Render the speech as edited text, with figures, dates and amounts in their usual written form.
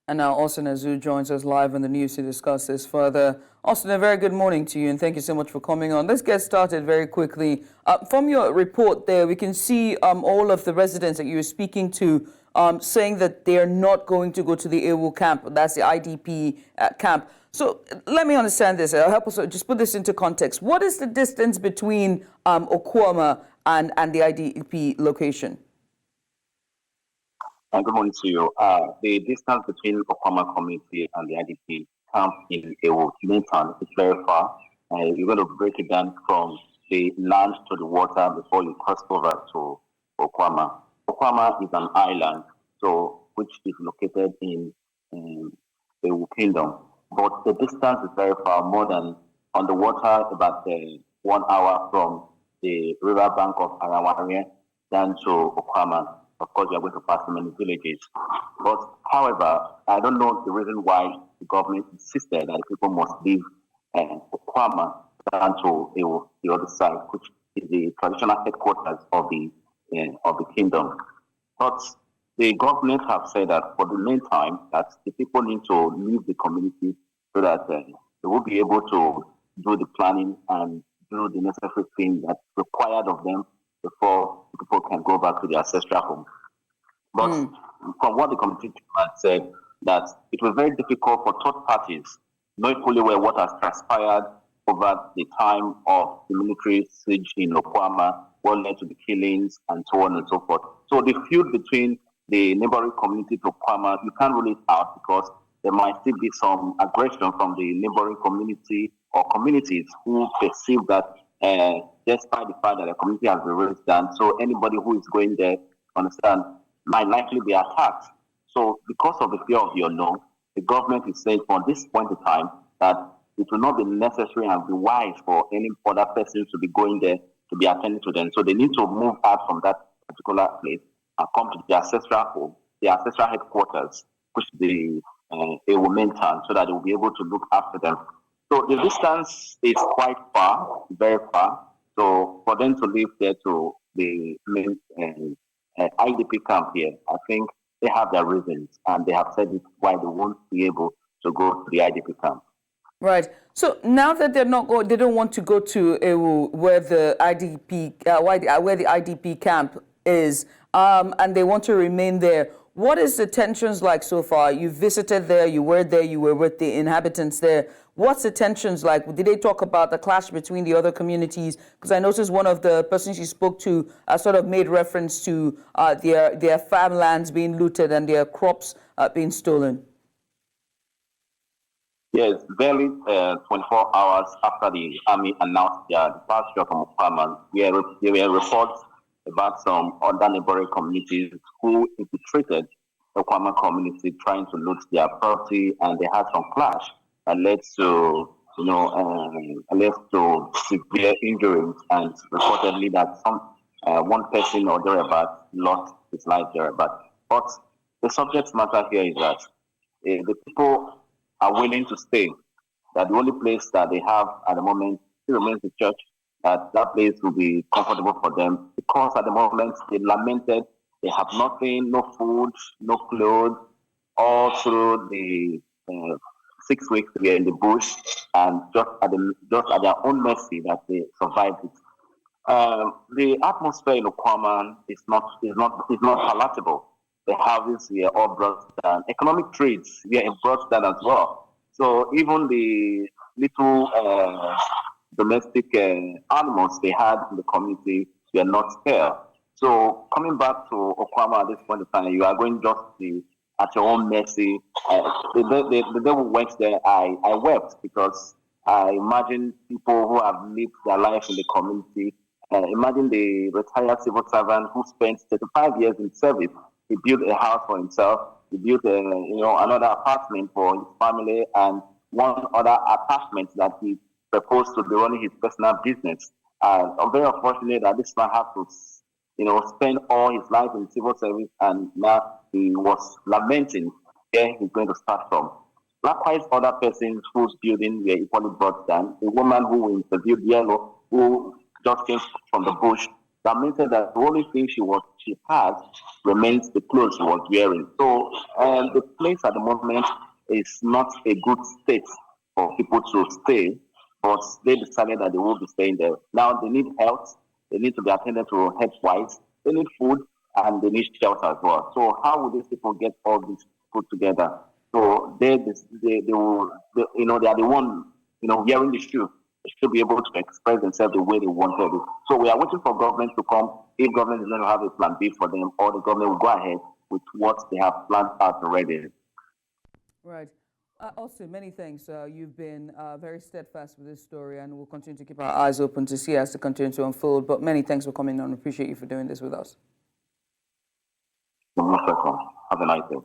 And now Austin Azu joins us live on the news to discuss this further. Austin, a very good morning to you, and thank you so much for coming on. Let's get started very quickly. From your report there, we can see all of the residents that you were speaking to saying that they are not going to go to the Ewu camp. That's the IDP camp. So let me understand this. Help us just put this into context. What is the distance between Okuama and the IDP location? Good morning to you. The distance between Okuama community and the IDP camp in Ewu main town is very far. You're going to break it down from the land to the water before you cross over to Okuama. Okuama is an island, which is located in Ewu Kingdom. But the distance is very far, more than on the water, about 1 hour from the river bank of Oborevwori down to Okuama. Of course, you are going to pass many villages. But, however, I don't know the reason why the government insisted that people must leave Okuama down to the other side, which is the traditional headquarters of the kingdom. But the government have said that for the meantime, that the people need to leave the community so that they will be able to do the planning and do the necessary things that's required of them before people can go back to their ancestral home. But from what the committee had said, that it was very difficult for third parties, knowing fully well what has transpired over the time of the military siege in Okuama, what led to the killings, and so on and so forth. So the feud between the neighboring community to Okuama, you can't rule it out because there might still be some aggression from the neighboring community or communities who perceive that despite the fact that the community has been raised down, so anybody who is going there, understand, might likely be attacked. So because of the fear of the unknown, the government is saying from this point in time that it will not be necessary and be wise for any other persons to be going there to be attending to them. So they need to move out from that particular place and come to the ancestral home, the ancestral headquarters, which is the Ewu main town, so that they will be able to look after them. So the distance is quite far, very far. So for them to live there to the main IDP camp here, I think they have their reasons, and they have said it why they won't be able to go to the IDP camp. Right. So now that they don't want to go to Ewu, where the IDP camp is, and they want to remain there. What is the tensions like so far? You visited there, you were with the inhabitants there. What's the tensions like? Did they talk about the clash between the other communities? Because I noticed one of the persons you spoke to sort of made reference to their farmlands being looted and their crops being stolen. Yes, barely 24 hours after the army announced their departure from Okuama, there were reports about some other neighboring communities who infiltrated the Okuama community trying to loot their property, and they had some clash that led to severe injuries, and reportedly that one person or thereabout lost his life thereabout. But the subject matter here is that the people are willing to stay, that the only place that they have at the moment still remains the church, that place will be comfortable for them, because at the moment they lamented they have nothing, no food, no clothes, all through the 6 weeks they are in the bush, and just at their own mercy that they survived it. The atmosphere in Okuama is not palatable. The houses were all brought down. Economic trades were brought down as well. So even the little domestic animals they had in the community were not spared. So coming back to Okuama at this point in time, you are going just at your own mercy. The day we went there, I wept, because I imagine people who have lived their life in the community. Imagine the retired civil servant who spent 35 years in service. He built a house for himself. He built another apartment for his family, and one other apartment that he proposed to be running his personal business. I'm very unfortunate that this man had to, spend all his life in civil service, and now he was lamenting where he's going to start from. Likewise, other persons whose building were equally brought down. A woman who interviewed Yellow, who just came from the bush That means that the only thing she has remains the clothes she was wearing. So the place at the moment is not a good state for people to stay, but they decided that they will be staying there. Now they need health, they need to be attended to health-wise, they need food, and they need shelter as well. So how will these people get all this put together? So they are the one, wearing the shoe. They should be able to express themselves the way they wanted it. So we are waiting for government to come. If government is going to have a plan B for them, or the government will go ahead with what they have planned out already. Right. Also, many thanks. You've been very steadfast with this story, and we'll continue to keep our eyes open to see as it continues to unfold. But many thanks for coming on. Appreciate you for doing this with us. You're most welcome. Have a nice day.